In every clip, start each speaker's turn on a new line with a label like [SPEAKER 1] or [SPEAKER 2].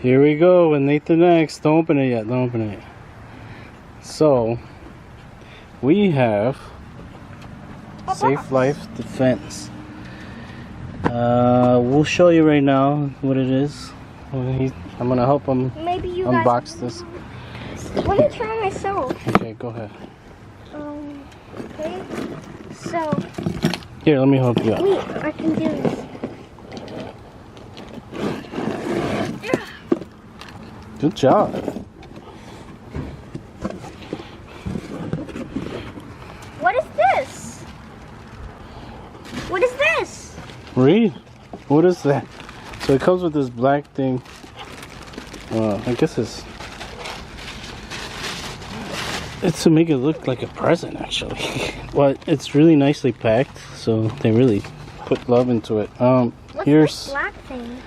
[SPEAKER 1] Here we go with Nathan X. Don't open it yet. Don't open it yet. So, we have Safe Life Defense. We'll show you right now what it is. I'm gonna help him unbox this.
[SPEAKER 2] Let me try myself.
[SPEAKER 1] Okay, go ahead.
[SPEAKER 2] Okay. So.
[SPEAKER 1] Here, let me help you out.
[SPEAKER 2] Wait, I can do this.
[SPEAKER 1] Good job.
[SPEAKER 2] What is this? What is this?
[SPEAKER 1] Read. What is that? So it comes with this black thing. I guess it's to make it look like a present, actually. But it's really nicely packed, so they really put love into it. Here's
[SPEAKER 2] this black thing?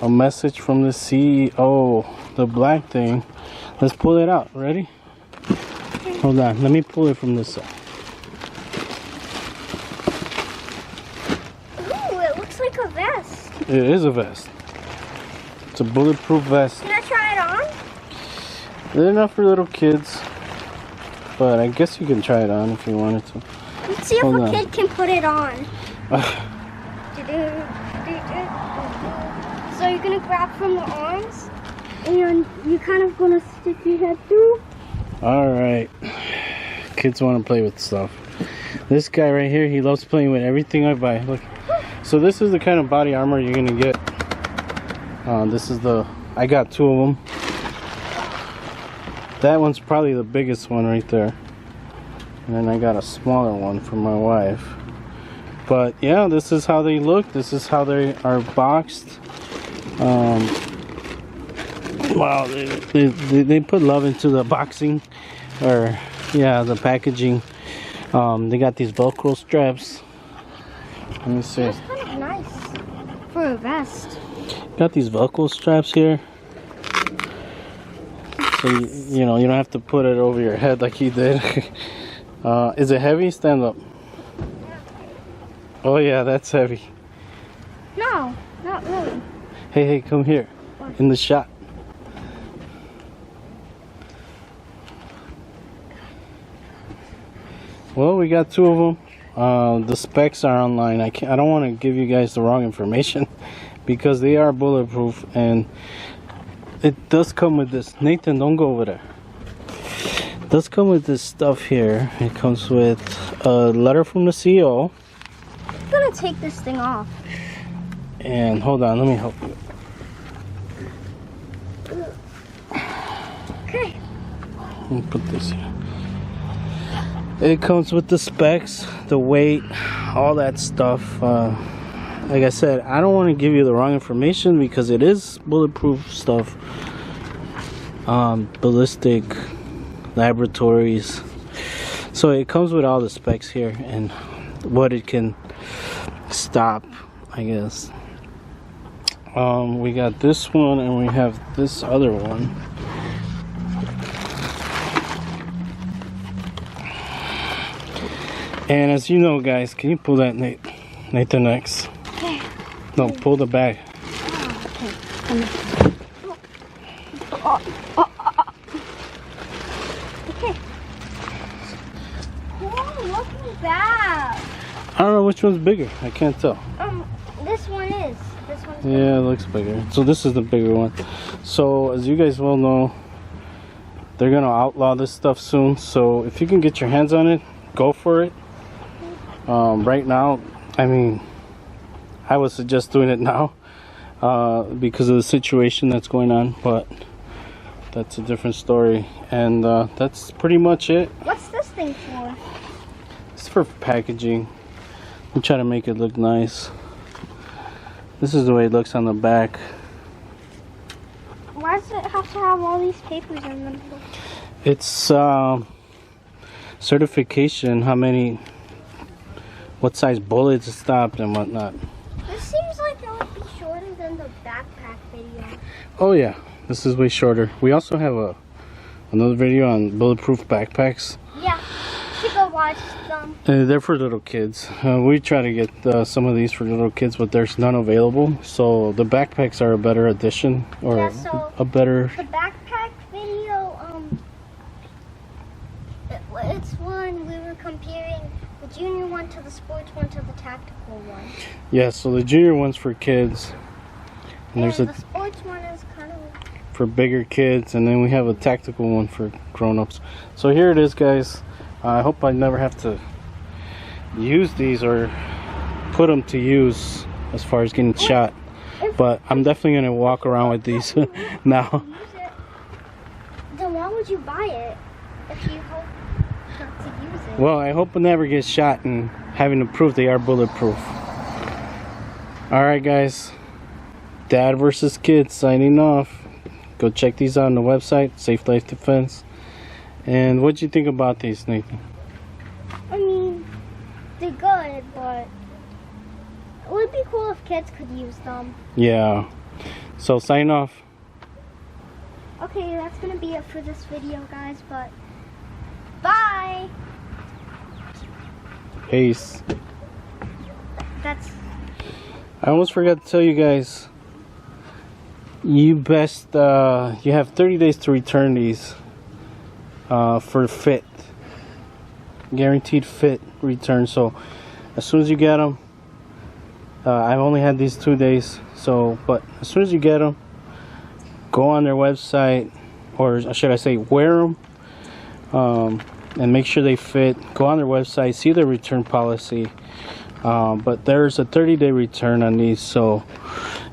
[SPEAKER 1] A message from the CEO. The black thing. Let's pull it out. Ready? Okay. Hold on. Let me pull it from this side.
[SPEAKER 2] Ooh, it looks like a vest.
[SPEAKER 1] It is a vest. It's a bulletproof vest.
[SPEAKER 2] Can I try it on?
[SPEAKER 1] They're not for little kids, but I guess you can try it on if you wanted to.
[SPEAKER 2] Let's see if a kid can put it on. So you're gonna grab from the arms, and you're kind of gonna stick your head through.
[SPEAKER 1] Alright. Kids want to play with stuff. This guy right here, he loves playing with everything I buy. Look. So this is the kind of body armor you're gonna get. I got two of them. That one's probably the biggest one right there. And then I got a smaller one for my wife. But yeah, this is how they look. This is how they are boxed. Wow, they put love into the boxing, or yeah, the packaging. They got these Velcro straps. Let me see.
[SPEAKER 2] That's kind of nice for a vest.
[SPEAKER 1] Got these Velcro straps here, so you know you don't have to put it over your head like he did. Is it heavy? Stand up. Oh yeah, that's heavy.
[SPEAKER 2] No, not really.
[SPEAKER 1] Hey, come here. In the shot. Well, we got two of them. The specs are online. I don't want to give you guys the wrong information because they are bulletproof, and it does come with this. Nathan, don't go over there. It does come with this stuff here. It comes with a letter from the CEO.
[SPEAKER 2] I'm gonna take this thing off.
[SPEAKER 1] And hold on, let me help you.
[SPEAKER 2] Okay.
[SPEAKER 1] Let me put this here. It comes with the specs, the weight, all that stuff. Like I said, I don't want to give you the wrong information because it is bulletproof stuff. Ballistic laboratories. So it comes with all the specs here and what it can stop, I guess. We got this one and we have this other one. And as you know, guys, can you pull that Nathan X?
[SPEAKER 2] Okay.
[SPEAKER 1] No, pull the bag.
[SPEAKER 2] Okay. Oh, look at that.
[SPEAKER 1] I don't know which one's bigger. I can't tell.
[SPEAKER 2] This one is. This one's bigger.
[SPEAKER 1] Yeah, it looks bigger. So this is the bigger one. So as you guys well know, they're gonna outlaw this stuff soon. So if you can get your hands on it, go for it. Right now, I mean, I would suggest doing it now because of the situation that's going on, but that's a different story. And that's pretty much it.
[SPEAKER 2] What's this thing for?
[SPEAKER 1] It's for packaging. We try to make it look nice. This is the way it looks on the back.
[SPEAKER 2] Why does it have to have all these papers in them?
[SPEAKER 1] It's certification, what size bullets it stopped and whatnot.
[SPEAKER 2] This seems like it would be shorter than the backpack video.
[SPEAKER 1] Oh yeah, this is way shorter. We also have another video on bulletproof backpacks.
[SPEAKER 2] Yeah, you should go watch watch them.
[SPEAKER 1] They're for little kids. We try to get some of these for little kids, but there's none available. So the backpacks are a better addition, or
[SPEAKER 2] Yeah, so
[SPEAKER 1] a better.
[SPEAKER 2] the backpack video, it's one we were comparing the junior one to the sports one to the tactical one.
[SPEAKER 1] Yeah, so the junior one's for kids, and there's
[SPEAKER 2] the sports one is kind of
[SPEAKER 1] for bigger kids, and then we have a tactical one for grown-ups. So here it is, guys. I hope I never have to use these or put them to use as far as getting shot, but I'm definitely gonna walk around with these now.
[SPEAKER 2] Then why would you buy it if you hope not to use it?
[SPEAKER 1] Well, I hope I never get shot and having to prove they are bulletproof. Alright guys, Dad versus Kids signing off. Go check these out on the website, Safe Life Defense. And what do you think about these, Nathan?
[SPEAKER 2] I mean, they're good, but it would be cool if kids could use them.
[SPEAKER 1] Yeah. So sign off.
[SPEAKER 2] Okay, that's gonna be it for this video, guys, but bye!
[SPEAKER 1] Peace.
[SPEAKER 2] That's...
[SPEAKER 1] I almost forgot to tell you guys, you have 30 days to return these for fit, guaranteed fit return. So as soon as you get them, I've only had these 2 days, but as soon as you get them, go on their website, or should I say wear them, and make sure they fit. Go on their website, see their return policy. But there's a 30-day return on these, so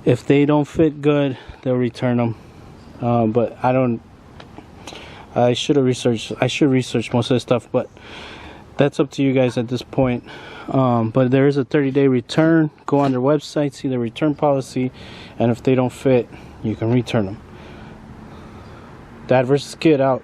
[SPEAKER 1] if they don't fit good, they'll return them. But I should research most of this stuff, but that's up to you guys at this point. But there is a 30-day return. Go on their website, see the return policy, and if they don't fit, you can return them. Dad versus Kid out.